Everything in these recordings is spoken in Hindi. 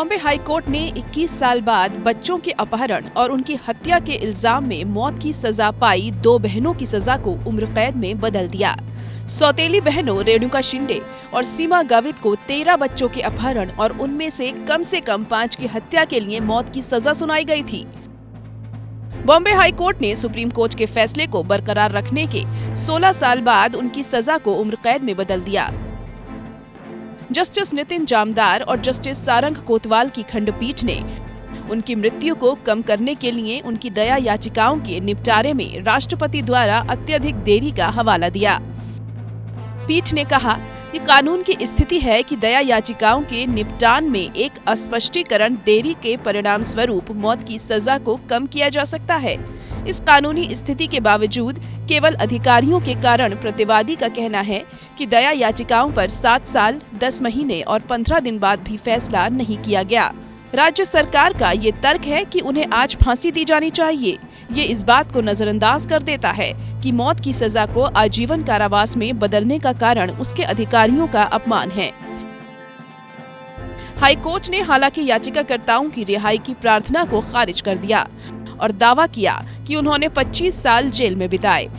बॉम्बे हाई कोर्ट ने 21 साल बाद बच्चों के अपहरण और उनकी हत्या के इल्जाम में मौत की सजा पाई 2 बहनों की सजा को उम्र कैद में बदल दिया। सौतेली बहनों रेणुका शिंदे और सीमा गावित को 13 बच्चों के अपहरण और उनमें से कम 5 की हत्या के लिए मौत की सजा सुनाई गई थी। बॉम्बे हाई कोर्ट ने सुप्रीम कोर्ट के फैसले को बरकरार रखने के 16 साल बाद उनकी सजा को उम्र कैद में बदल दिया। जस्टिस नितिन जामदार और जस्टिस सारंग कोतवाल की खंडपीठ ने उनकी मृत्यु को कम करने के लिए उनकी दया याचिकाओं के निपटारे में राष्ट्रपति द्वारा अत्यधिक देरी का हवाला दिया। पीठ ने कहा कि कानून की स्थिति है कि दया याचिकाओं के निपटान में एक अस्पष्टीकरण देरी के परिणाम स्वरूप मौत की सजा को कम किया जा सकता है। इस कानूनी स्थिति के बावजूद केवल अधिकारियों के कारण प्रतिवादी का कहना है कि दया याचिकाओं पर 7 साल, 10 महीने और 15 दिन बाद भी फैसला नहीं किया गया। राज्य सरकार का ये तर्क है कि उन्हें आज फांसी दी जानी चाहिए। ये इस बात को नजरअंदाज कर देता है कि मौत की सजा को आजीवन कारावास में बदलने का कारण उसके अधिकारियों का अपमान है। हाई कोर्ट ने हालांकि याचिकाकर्ताओं की रिहाई की प्रार्थना को खारिज कर दिया और दावा किया कि उन्होंने 25 साल जेल में बिताए।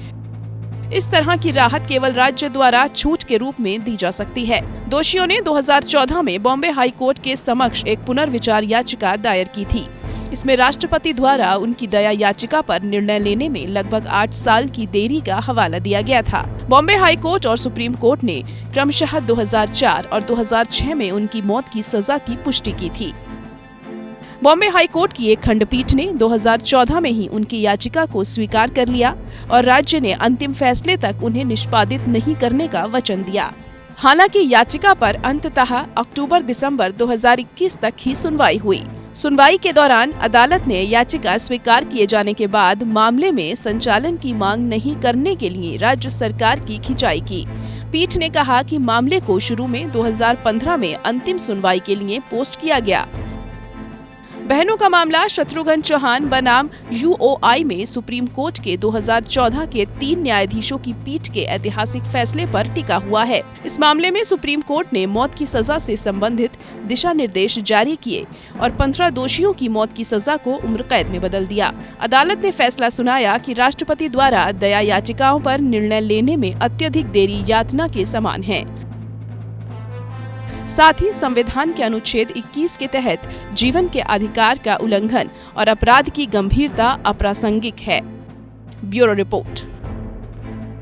इस तरह की राहत केवल राज्य द्वारा छूट के रूप में दी जा सकती है। दोषियों ने 2014 में बॉम्बे हाई कोर्ट के समक्ष एक पुनर्विचार याचिका दायर की थी। इसमें राष्ट्रपति द्वारा उनकी दया याचिका पर निर्णय लेने में लगभग 8 साल की देरी का हवाला दिया गया था। बॉम्बे हाई कोर्ट और सुप्रीम कोर्ट ने क्रमशः 2004 और 2006 में उनकी मौत की सजा की पुष्टि की थी। बॉम्बे हाई कोर्ट की एक खंडपीठ ने 2014 में ही उनकी याचिका को स्वीकार कर लिया और राज्य ने अंतिम फैसले तक उन्हें निष्पादित नहीं करने का वचन दिया। हालांकि याचिका पर अंततः अक्टूबर-दिसंबर 2021 तक ही सुनवाई हुई। सुनवाई के दौरान अदालत ने याचिका स्वीकार किए जाने के बाद मामले में संचालन की मांग नहीं करने के लिए राज्य सरकार की खिंचाई की। पीठ ने कहा कि मामले को शुरू में 2015 में अंतिम सुनवाई के लिए पोस्ट किया गया। बहनों का मामला शत्रुघ्न चौहान बनाम UOI में सुप्रीम कोर्ट के 2014 के 3 न्यायाधीशों की पीठ के ऐतिहासिक फैसले पर टिका हुआ है। इस मामले में सुप्रीम कोर्ट ने मौत की सजा से संबंधित दिशा निर्देश जारी किए और 15 दोषियों की मौत की सजा को उम्र कैद में बदल दिया। अदालत ने फैसला सुनाया कि राष्ट्रपति द्वारा दया याचिकाओं पर निर्णय लेने में अत्यधिक देरी यातना के समान है। साथ ही संविधान के अनुच्छेद 21 के तहत जीवन के अधिकार का उल्लंघन और अपराध की गंभीरता अप्रासंगिक है। Bureau report.